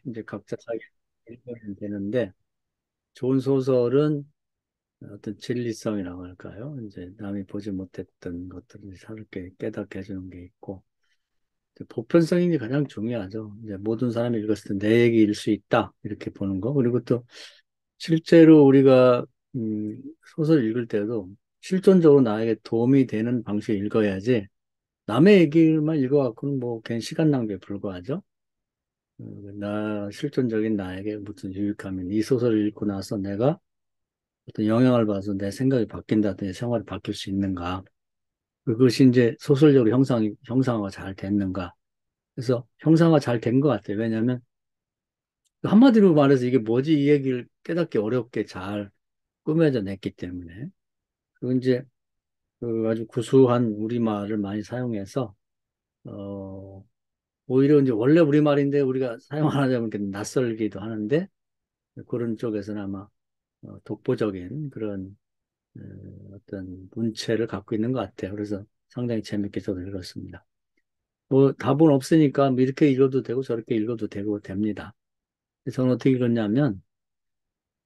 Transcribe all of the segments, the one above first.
이제 각자 자기 읽으면 되는데, 좋은 소설은 어떤 진리성이라고 할까요? 이제 남이 보지 못했던 것들을 새롭게 깨닫게 해주는 게 있고, 이제 보편성이 이제 가장 중요하죠. 이제 모든 사람이 읽었을 때 내 얘기일 수 있다. 이렇게 보는 거. 그리고 또 실제로 우리가, 소설 읽을 때도 실존적으로 나에게 도움이 되는 방식을 읽어야지, 남의 얘기만 읽어갖고는 뭐 괜히 시간 낭비에 불과하죠. 실존적인 나에게 무슨 유익하면 이 소설을 읽고 나서 내가 어떤 영향을 받아서 내 생각이 바뀐다든지 생활이 바뀔 수 있는가. 그것이 이제 소설적으로 형상화가 잘 됐는가. 그래서 형상화 잘 된 것 같아요. 왜냐하면 한마디로 말해서 이게 뭐지 이 얘기를 깨닫기 어렵게 잘 꾸며져 냈기 때문에. 그리고 이제 그 아주 구수한 우리말을 많이 사용해서, 어, 오히려 이제 원래 우리말인데 우리가 사용 안 하다 보니까 낯설기도 하는데 그런 쪽에서는 아마 독보적인 그런 어떤 문체를 갖고 있는 것 같아요. 그래서 상당히 재밌게 저도 읽었습니다. 뭐 답은 없으니까 뭐 이렇게 읽어도 되고 저렇게 읽어도 되고 됩니다. 저는 어떻게 읽었냐면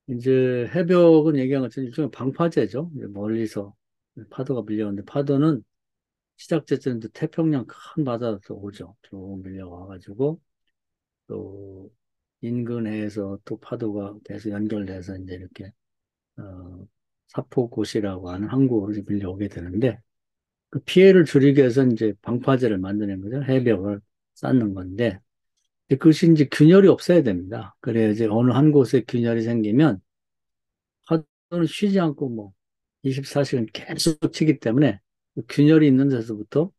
이제 해벽은 얘기한 것처럼 일종의 방파제죠. 이제 멀리서 파도가 밀려오는데 파도는 시작 지점도 태평양 큰 바다에서 오죠. 쭉 밀려와가지고 또 인근해에서 또 파도가 계속 연결돼서 이제 이렇게 어, 사포곶이라고 하는 항구로 이제 밀려오게 되는데 그 피해를 줄이기 위해서 이제 방파제를 만드는 거죠. 해벽을 쌓는 건데 그것이 이제 균열이 없어야 됩니다. 그래야 이제 어느 한 곳에 균열이 생기면 파도는 쉬지 않고 뭐 24시간 계속 치기 때문에 그 균열이 있는 데서부터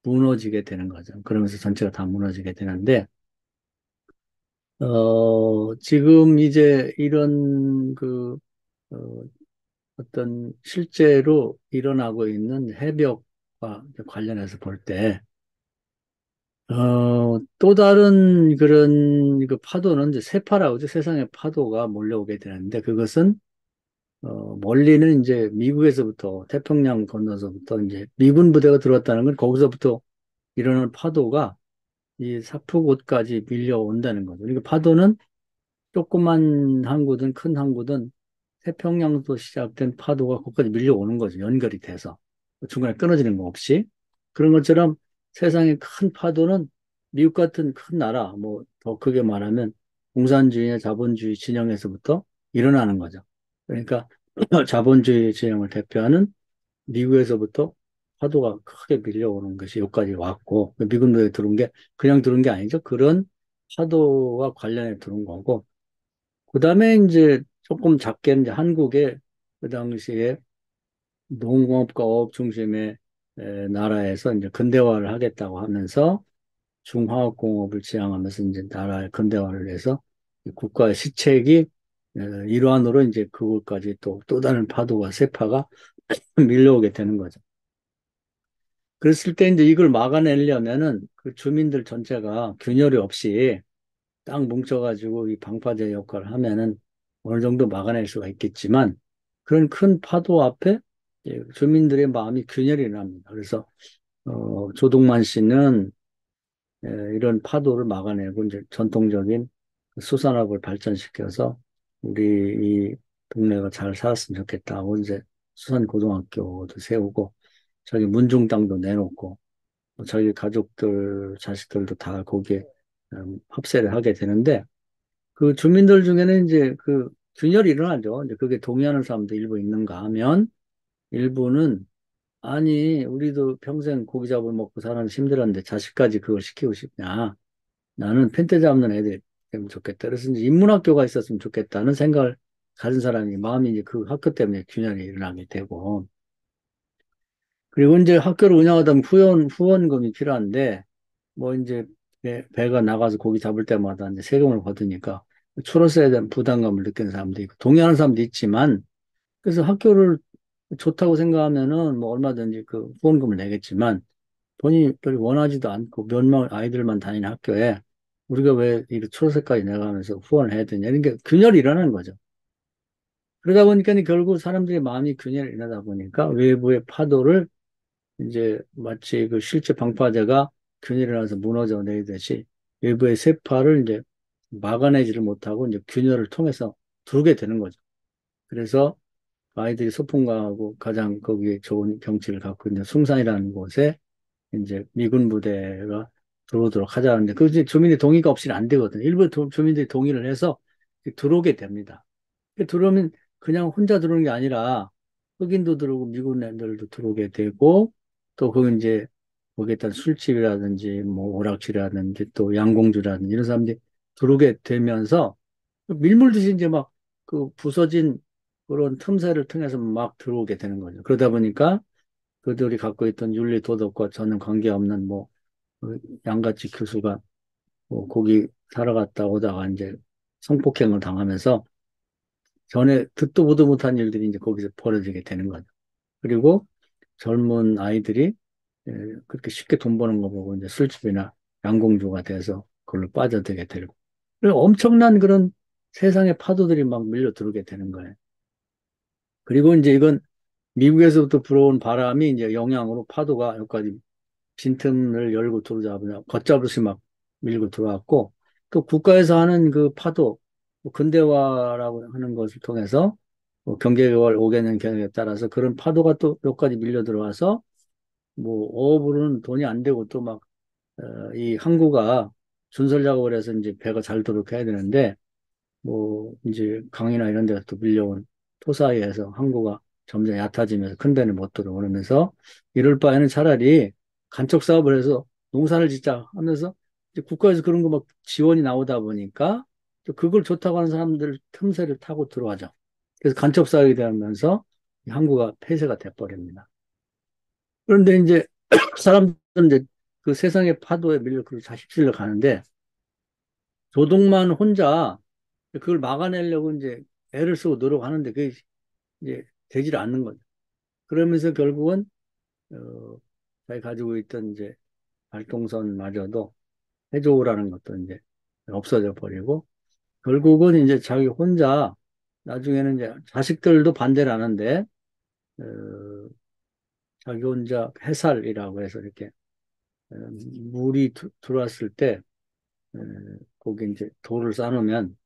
무너지게 되는 거죠. 그러면서 전체가 다 무너지게 되는데 지금 이제 이런 어, 어떤 실제로 일어나고 있는 해벽과 관련해서 볼 때, 또 다른 그런 그 파도는 이제 세파라고 하죠. 세상의 파도가 몰려오게 되는데, 그것은, 멀리는 이제 미국에서부터, 태평양 건너서부터 이제 미군 부대가 들어왔다는 건 거기서부터 일어나는 파도가 이 사프곶까지 밀려온다는 거죠. 그러니까 파도는 조그만 항구든 큰 항구든 태평양도 시작된 파도가 거기까지 밀려오는 거죠. 연결이 돼서. 중간에 끊어지는 거 없이. 그런 것처럼 세상의 큰 파도는 미국 같은 큰 나라, 뭐 더 크게 말하면 공산주의나 자본주의 진영에서부터 일어나는 거죠. 그러니까 자본주의 진영을 대표하는 미국에서부터 파도가 크게 밀려오는 것이 여기까지 왔고, 미군부에 들어온 게 그냥 들어온 게 아니죠. 그런 파도와 관련해 들어온 거고, 그 다음에 이제 조금 작게 이제 한국에 그 당시에 농업과 어업 중심의 나라에서 이제 근대화를 하겠다고 하면서 중화학공업을 지향하면서 이제 나라의 근대화를 해서 국가의 시책이 일환으로 이제 그것까지 또 다른 파도가 세파가 밀려오게 되는 거죠. 그랬을 때 이제 이걸 막아내려면은 그 주민들 전체가 균열이 없이 딱 뭉쳐가지고 이 방파제 역할을 하면은 어느 정도 막아낼 수가 있겠지만 그런 큰 파도 앞에 주민들의 마음이 균열이 납니다. 그래서 조동만 씨는 이런 파도를 막아내고 이제 전통적인 수산업을 발전시켜서 우리 이 동네가 잘 살았으면 좋겠다고 이제 수산고등학교도 세우고 저기 문중당도 내놓고 자기 가족들, 자식들도 다 거기에 합세를 하게 되는데 그 주민들 중에는 이제 그 균열이 일어나죠. 이제 그게 동의하는 사람도 일부 있는가 하면 일부는 아니 우리도 평생 고기 잡을 먹고 사는 힘들었는데 자식까지 그걸 시키고 싶냐. 나는 펜트 잡는 애들 되면 좋겠다. 그래서 이제 인문학교가 있었으면 좋겠다는 생각을 가진 사람이 마음이 이제 그 학교 때문에 균열이 일어나게 되고 그리고 이제 학교를 운영하다 보면 후원금이 필요한데 뭐 이제 배가 나가서 고기 잡을 때마다 이제 세금을 받으니까 초로서에 대한 부담감을 느끼는 사람도 있고 동의하는 사람도 있지만 그래서 학교를 좋다고 생각하면은 뭐 얼마든지 그 후원금을 내겠지만 돈이 별로 원하지도 않고 몇 명 아이들만 다니는 학교에 우리가 왜 이렇게 초로세까지 내가면서 후원을 해야 되냐 이런 게 균열이 일어나는 거죠. 그러다 보니까 결국 사람들의 마음이 균열이 일어나다 보니까 외부의 파도를 이제 마치 그 실제 방파제가 균열이 일어나서 무너져 내리듯이 외부의 세파를 이제 막아내지를 못하고 이제 균열을 통해서 두르게 되는 거죠. 그래서 아이들이 소풍가하고 가장 거기에 좋은 경치를 갖고 있는 숭산이라는 곳에 이제 미군 부대가 들어오도록 하자는데 그 이제 주민의 동의가 없이는 안 되거든요. 일부 주민들이 동의를 해서 들어오게 됩니다. 들어오면 그냥 혼자 들어오는 게 아니라 흑인도 들어오고 미국 애들도 들어오게 되고 또 거기 이제 거기에 따른 술집이라든지 뭐 오락실이라든지 또 양공주라든지 이런 사람들이 들어오게 되면서 밀물듯이 이제 막 그 부서진 그런 틈새를 통해서 막 들어오게 되는 거죠. 그러다 보니까 그들이 갖고 있던 윤리 도덕과 전혀 관계없는 뭐 양가치 교수가 뭐 거기 살아갔다 오다가 이제 성폭행을 당하면서 전에 듣도 보도 못한 일들이 이제 거기서 벌어지게 되는 거죠. 그리고 젊은 아이들이 예, 그렇게 쉽게 돈 버는 거 보고 이제 술집이나 양공주가 돼서 그걸로 빠져들게 되고 그리고 엄청난 그런 세상의 파도들이 막 밀려 들어오게 되는 거예요. 그리고 이제 이건 미국에서부터 불어온 바람이 이제 영향으로 파도가 여기까지 빈틈을 열고 들어오자 걷잡듯이 막 밀고 들어왔고 또 국가에서 하는 그 파도 뭐 근대화라고 하는 것을 통해서 뭐 경계개발 5개년 계획에 따라서 그런 파도가 또 몇 가지 밀려 들어와서 뭐 어업으로는 돈이 안 되고 또 막 이 항구가 준설 작업을 해서 이제 배가 잘 도록 해야 되는데 뭐 이제 강이나 이런 데가 또 밀려온 토사이에서 항구가 점점 얕아지면서 큰 배는 못 들어오면서 이럴 바에는 차라리 간척 사업을 해서 농사를 짓자 하면서 이제 국가에서 그런 거 막 지원이 나오다 보니까 또 그걸 좋다고 하는 사람들 틈새를 타고 들어와죠. 그래서 간척 사업이 되면서 이 항구가 폐쇄가 돼버립니다. 그런데 이제 사람들은 이제 그 세상의 파도에 밀려 그 휩쓸려 가는데 조동만 혼자 그걸 막아내려고 이제 애를 쓰고 노력하는데 그게 이제 되질 않는 거죠. 그러면서 결국은 자기 가지고 있던 이제 발동선마저도 해조라는 것도 이제 없어져 버리고 결국은 이제 자기 혼자 나중에는 이제 자식들도 반대를 하는데 어, 자기 혼자 해살이라고 해서 이렇게 어, 물이 들어왔을 때 어, 거기 이제 돌을 쌓으면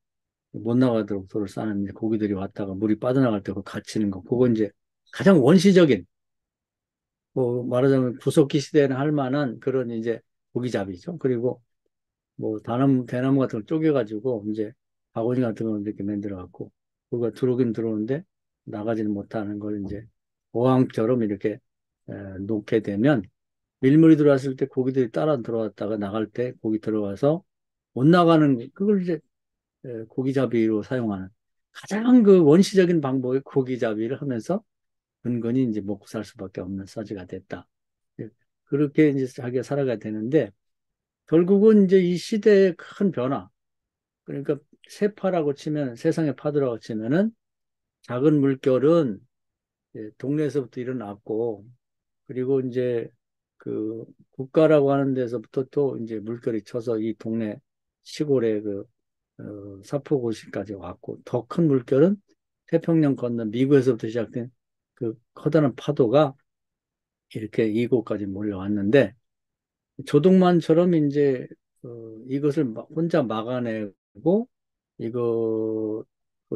못 나가도록 돌을 쌓는데 고기들이 왔다가 물이 빠져나갈 때 그거 갇히는 거. 그거 이제 가장 원시적인, 뭐 말하자면 구석기 시대에는 할 만한 그런 이제 고기잡이죠. 그리고 뭐 대나무 같은 걸 쪼개가지고 이제 바구니 같은 걸 이렇게 만들어갖고 그거 들어오긴 들어오는데 나가지는 못하는 걸 이제 어항처럼 이렇게 놓게 되면 밀물이 들어왔을 때 고기들이 따라 들어왔다가 나갈 때 고기 들어와서 못 나가는 그걸 이제 고기잡이로 사용하는 가장 그 원시적인 방법의 고기잡이를 하면서 근근히 이제 먹고 살 수밖에 없는 서지가 됐다. 예, 그렇게 이제 자기가 살아가야 되는데 결국은 이제 이 시대의 큰 변화, 그러니까 세파라고 치면 세상의 파도라고 치면은 작은 물결은 동네에서부터 일어났고 그리고 이제 그 국가라고 하는 데서부터 또 이제 물결이 쳐서 이 동네 시골의 그 사포고시까지 왔고 더 큰 물결은 태평양 건너 미국에서부터 시작된 그 커다란 파도가 이렇게 이곳까지 몰려왔는데 조동만처럼 이제 이것을 혼자 막아내고 이거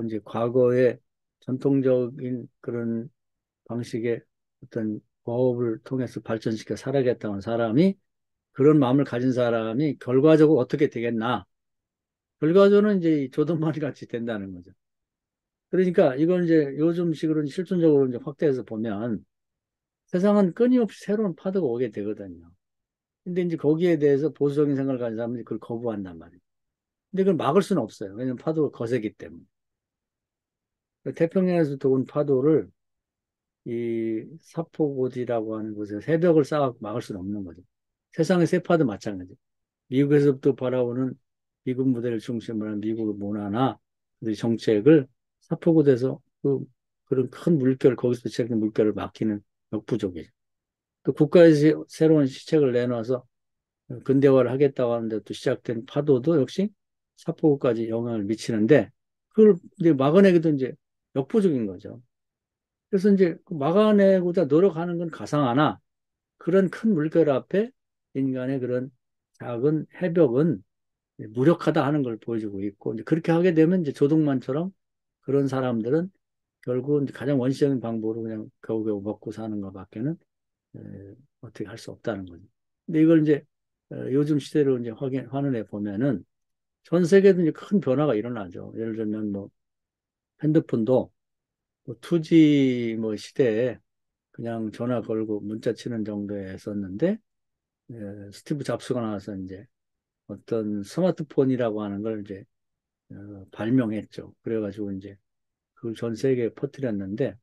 이제 과거의 전통적인 그런 방식의 어떤 어업을 통해서 발전시켜 살아야겠다는 사람이 그런 마음을 가진 사람이 결과적으로 어떻게 되겠나? 결과적으로는 이제 조던만이 같이 된다는 거죠. 그러니까 이건 이제 요즘식으로 실존적으로 이제 확대해서 보면 세상은 끊임없이 새로운 파도가 오게 되거든요. 근데 이제 거기에 대해서 보수적인 생각을 가진 사람들이 그걸 거부한단 말이에요. 근데 그걸 막을 수는 없어요. 왜냐하면 파도가 거세기 때문에. 태평양에서 온 파도를 이 사포고지라고 하는 곳에 새벽을 쌓아 막을 수는 없는 거죠. 세상의 세파도 마찬가지. 미국에서부터 바라오는 미국 무대를 중심으로 한 미국의 문화나 그 정책을 사포고대에서 그런 큰 물결, 거기서 시작된 물결을 막히는 역부족이죠. 또 국가에서 새로운 시책을 내놔서 근대화를 하겠다고 하는데 또 시작된 파도도 역시 사포구까지 영향을 미치는데 그걸 이제 막아내기도 이제 역부족인 거죠. 그래서 이제 막아내고자 노력하는 건 가상하나 그런 큰 물결 앞에 인간의 그런 작은 해벽은 무력하다 하는 걸 보여주고 있고, 이제 그렇게 하게 되면 이제 조동만처럼 그런 사람들은 결국은 가장 원시적인 방법으로 그냥 겨우겨우 먹고 사는 것밖에는 에, 어떻게 할 수 없다는 거죠. 근데 이걸 이제 요즘 시대로 이제 환원해 보면은 전 세계도 이제 큰 변화가 일어나죠. 예를 들면 뭐 핸드폰도 뭐 2G 뭐 시대에 그냥 전화 걸고 문자 치는 정도였었는데 스티브 잡스가 나와서 이제 어떤 스마트폰이라고 하는 걸 이제 발명했죠. 그래가지고 이제 그걸 전 세계에 퍼뜨렸는데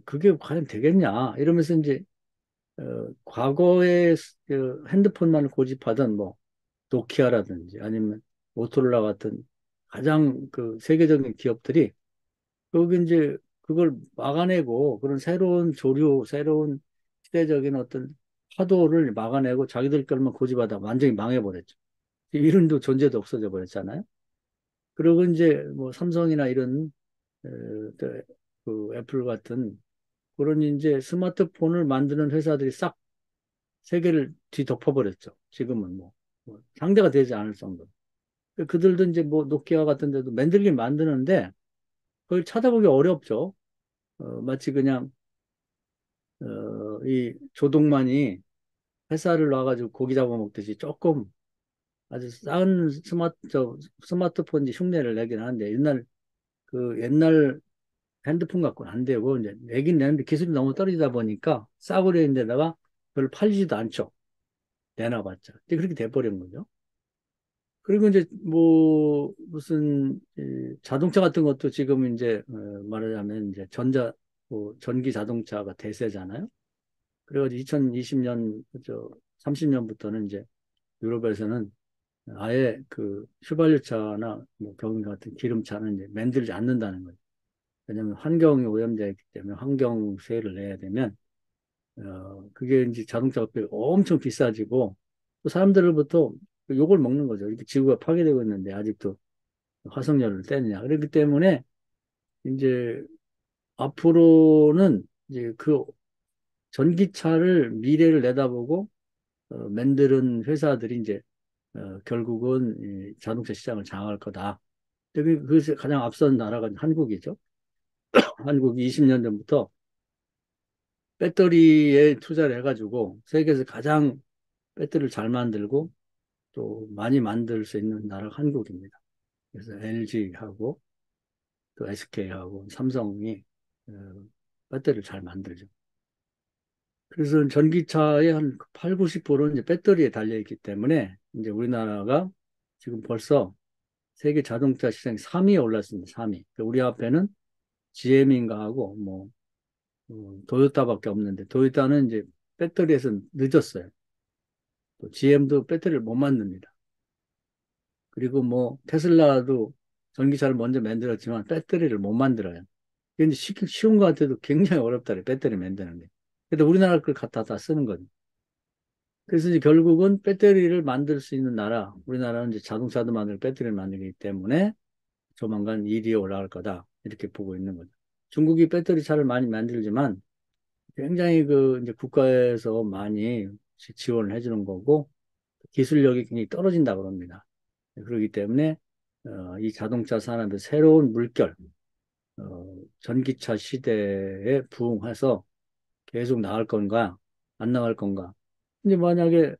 그게 과연 되겠냐 이러면서 이제 과거에 그 핸드폰만을 고집하던 뭐 노키아라든지 아니면 모토로라 같은 가장 그 세계적인 기업들이 거기 이제 그걸 막아내고 그런 새로운 조류, 새로운 시대적인 어떤 파도를 막아내고 자기들 것만 고집하다 완전히 망해버렸죠. 이름도 존재도 없어져 버렸잖아요. 그리고 이제 뭐 삼성이나 이런 어, 그 애플 같은 그런 이제 스마트폰을 만드는 회사들이 싹 세계를 뒤덮어버렸죠. 지금은 뭐 상대가 되지 않을 정도. 그들도 이제 뭐 노키아 같은 데도 만들긴 만드는데 그걸 찾아보기 어렵죠. 마치 그냥 이 조동만이 회사를 놔가지고 고기 잡아먹듯이 조금 아주 싼 스마트폰 흉내를 내긴 하는데 옛날 핸드폰 갖고는 안 되고 이제 내긴 내는데 기술이 너무 떨어지다 보니까 싸구려 인데다가 별로 팔리지도 않죠. 내놔봤자. 이제 그렇게 돼버린 거죠. 그리고 이제 뭐 무슨 자동차 같은 것도 지금 이제 말하자면 이제 전기 자동차가 대세잖아요. 그래가지고 2020년 저 30년부터는 이제 유럽에서는 아예 그 휘발유차나 뭐 경유 같은 기름차는 이제 만들지 않는다는 거예요. 왜냐하면 환경이 오염되어 있기 때문에 환경세를 내야 되면 그게 이제 자동차가 엄청 비싸지고 또 사람들로부터 욕을 먹는 거죠. 이렇게 지구가 파괴되고 있는데 아직도 화석연료를 떼느냐. 그렇기 때문에 이제 앞으로는 이제 그 전기차를 미래를 내다보고 만드는 회사들이 이제 결국은 이 자동차 시장을 장악할 거다. 그것이 가장 앞선 나라가 한국이죠. 한국이 20년 전부터 배터리에 투자를 해가지고 세계에서 가장 배터리를 잘 만들고 또 많이 만들 수 있는 나라가 한국입니다. 그래서 LG하고 또 SK하고 삼성이 어, 배터리를 잘 만들죠. 그래서 전기차의 한 8, 90%는 이제 배터리에 달려있기 때문에 이제 우리나라가 지금 벌써 세계 자동차 시장 3위에 올랐습니다. 3위. 우리 앞에는 GM인가 하고 뭐 도요타밖에 없는데 도요타는 이제 배터리에서 늦었어요. 또 GM도 배터리를 못 만듭니다. 그리고 뭐 테슬라도 전기차를 먼저 만들었지만 배터리를 못 만들어요. 근데 쉬운 것 같아도 굉장히 어렵다래 배터리 만드는 게. 그래도 우리나라 걸 갖다 다 쓰는 거죠. 그래서 이제 결국은 배터리를 만들 수 있는 나라, 우리나라는 이제 자동차도 만들고 배터리를 만들기 때문에 조만간 1위에 올라갈 거다. 이렇게 보고 있는 거죠. 중국이 배터리 차를 많이 만들지만 굉장히 그 이제 국가에서 많이 지원을 해주는 거고 기술력이 굉장히 떨어진다고 그럽니다. 그렇기 때문에 이 자동차 산업의 새로운 물결, 전기차 시대에 부응해서 계속 나갈 건가, 안 나갈 건가. 이제 만약에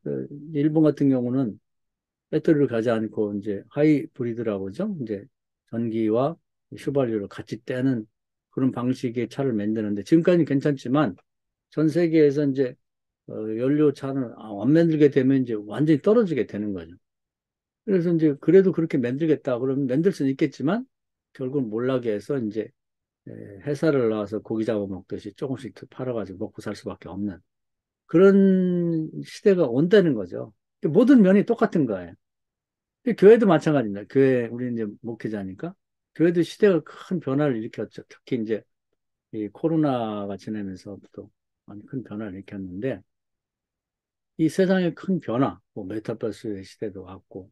일본 같은 경우는 배터리를 가지 않고 이제 하이브리드라고 그러죠. 이제 전기와 휘발유를 같이 떼는 그런 방식의 차를 만드는데 지금까지는 괜찮지만 전 세계에서 이제 연료차는 안 만들게 되면 이제 완전히 떨어지게 되는 거죠. 그래서 이제 그래도 그렇게 만들겠다 그러면 만들 수는 있겠지만 결국은 몰락에 해서 이제 회사를 나와서 고기 잡아먹듯이 조금씩 팔아가지고 먹고 살 수밖에 없는 그런 시대가 온다는 거죠. 모든 면이 똑같은 거예요. 교회도 마찬가지입니다. 우리 이제 목회자니까. 교회도 시대가 큰 변화를 일으켰죠. 특히 이제 이 코로나가 지나면서부터 많이 큰 변화를 일으켰는데, 이 세상의 큰 변화, 뭐 메타버스의 시대도 왔고,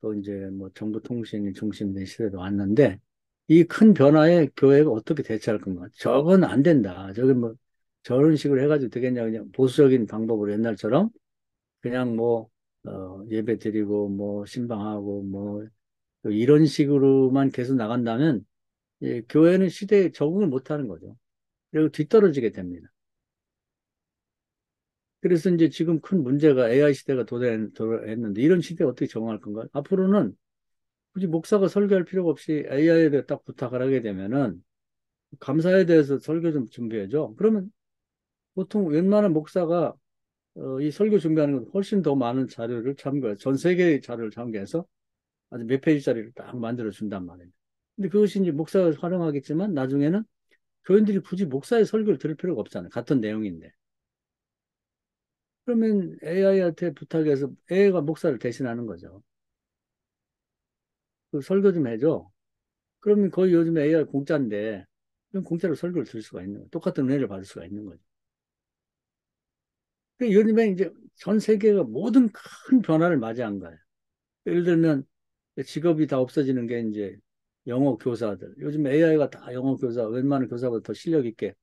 또 이제 뭐 정보통신이 중심된 시대도 왔는데, 이 큰 변화에 교회가 어떻게 대처할 건가? 저건 안 된다. 저건 뭐 저런 식으로 해가지고 되겠냐. 그냥 보수적인 방법으로 옛날처럼 그냥 뭐 예배 드리고 뭐 신방하고 뭐 이런 식으로만 계속 나간다면 교회는 시대에 적응을 못하는 거죠. 그리고 뒤떨어지게 됩니다. 그래서 이제 지금 큰 문제가 AI 시대가 도래했는데 이런 시대에 어떻게 적응할 건가? 앞으로는 굳이 목사가 설교할 필요가 없이 AI에 딱 부탁을 하게 되면은 감사에 대해서 설교 좀 준비해줘. 그러면 보통 웬만한 목사가 이 설교 준비하는 건 훨씬 더 많은 자료를 참고해. 전 세계의 자료를 참고해서 아주 몇 페이지짜리를 딱 만들어 준단 말이에요. 근데 그것이 이제 목사가 활용하겠지만 나중에는 교인들이 굳이 목사의 설교를 들을 필요가 없잖아요. 같은 내용인데. 그러면 AI한테 부탁해서 AI가 목사를 대신하는 거죠. 그 설교 좀 해줘. 그러면 거의 요즘 AI 공짜인데 그럼 공짜로 설교를 들을 수가 있는 거예요. 똑같은 은혜를 받을 수가 있는 거죠. 그 요즘에 이제 전 세계가 모든 큰 변화를 맞이한 거예요. 예를 들면 직업이 다 없어지는 게 이제 영어 교사들. 요즘 AI가 다 영어 교사, 웬만한 교사보다 더 실력 있게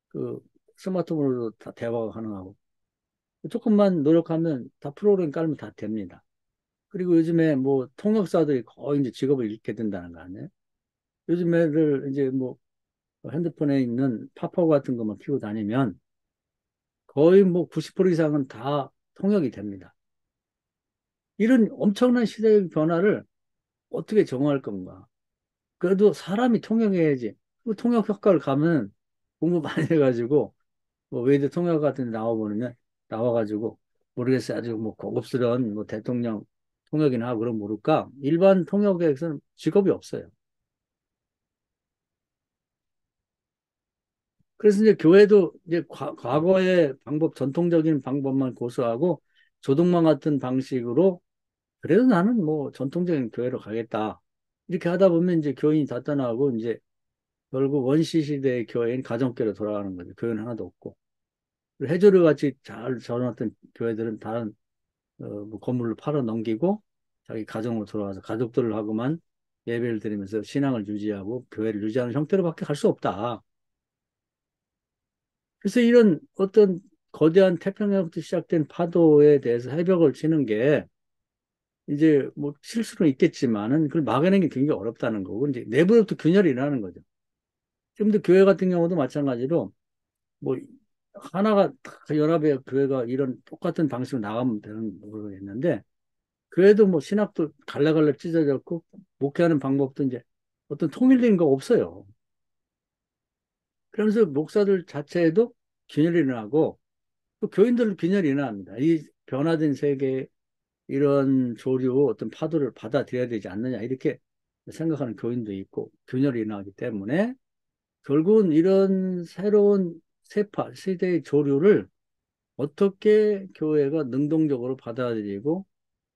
그 스마트폰으로 다 대화가 가능하고 조금만 노력하면 다 프로그램 깔면 다 됩니다. 그리고 요즘에 뭐 통역사들이 거의 이제 직업을 잃게 된다는 거 아니에요? 요즘 애들 이제 뭐 핸드폰에 있는 팝업 같은 것만 키고 다니면 거의 뭐 90% 이상은 다 통역이 됩니다. 이런 엄청난 시대의 변화를 어떻게 정할 건가? 그래도 사람이 통역해야지. 그 통역 효과를 가면 공부 많이 해가지고 뭐 외대 통역 같은 데 나와보면 나와가지고 모르겠어요. 아주 뭐 고급스러운 뭐 대통령 통역이나 하고 그럼 모를까? 일반 통역에서는 직업이 없어요. 그래서 이제 교회도 이제 과거의 방법, 전통적인 방법만 고수하고 조동만 같은 방식으로 그래도 나는 뭐 전통적인 교회로 가겠다. 이렇게 하다 보면 이제 교인이 다 떠나고 이제 결국 원시 시대의 교회인 가정교회로 돌아가는 거죠. 교회는 하나도 없고. 해조류 같이 잘 저어놨던 교회들은 다른 뭐 건물을 팔아 넘기고 자기 가정으로 돌아가서 가족들을 하고만 예배를 드리면서 신앙을 유지하고 교회를 유지하는 형태로밖에 갈 수 없다. 그래서 이런 어떤 거대한 태평양부터 시작된 파도에 대해서 해벽을 치는 게 이제 뭐 실수는 있겠지만은 그걸 막아내는 게 굉장히 어렵다는 거고 이제 내부부터 균열이 일어나는 거죠. 지금 도 교회 같은 경우도 마찬가지로 뭐 하나가 다 연합의 교회가 이런 똑같은 방식으로 나가면 되는 모르겠는데 교회도 뭐 신학도 갈래갈래 찢어졌고 목회하는 방법도 이제 어떤 통일된 거 없어요. 그러면서 목사들 자체에도 균열이 일어나고 또 교인들도 균열이 일어납니다. 이 변화된 세계 이런 조류 어떤 파도를 받아들여야 되지 않느냐 이렇게 생각하는 교인도 있고 균열이 일어나기 때문에 결국은 이런 새로운 세파 시대의 조류를 어떻게 교회가 능동적으로 받아들이고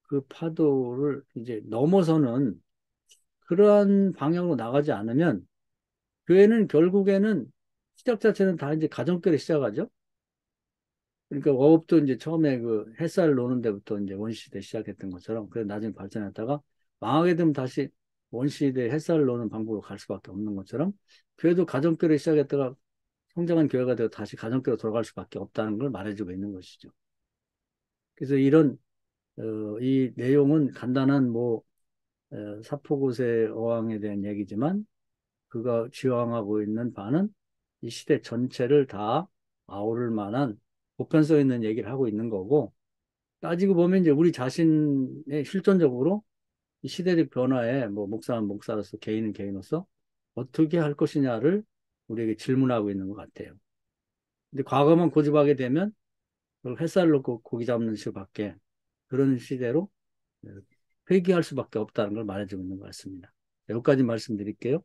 그 파도를 이제 넘어서는 그러한 방향으로 나가지 않으면 교회는 결국에는 시작 자체는 다 이제 가정교회 시작하죠. 그러니까 어업도 이제 처음에 그 햇살 노는 데부터 이제 원시시대 시작했던 것처럼 그래 나중에 발전했다가 망하게 되면 다시 원시시대 햇살 노는 방법으로 갈 수밖에 없는 것처럼 교회도 가정교회 시작했다가 성장한 교회가 되어 다시 가정교회로 돌아갈 수밖에 없다는 걸 말해주고 있는 것이죠. 그래서 이런 이 내용은 간단한 뭐 사포고세 어항에 대한 얘기지만 그가 지향하고 있는 바는 이 시대 전체를 다 아우를 만한 보편성 있는 얘기를 하고 있는 거고 따지고 보면 이제 우리 자신의 실존적으로 이 시대적 변화에 뭐 목사는 목사로서 개인은 개인으로서 어떻게 할 것이냐를 우리에게 질문하고 있는 것 같아요. 근데 과거만 고집하게 되면 햇살 놓고 고기 잡는 수밖에 그런 시대로 회귀할 수밖에 없다는 걸 말해주고 있는 것 같습니다. 여기까지 말씀드릴게요.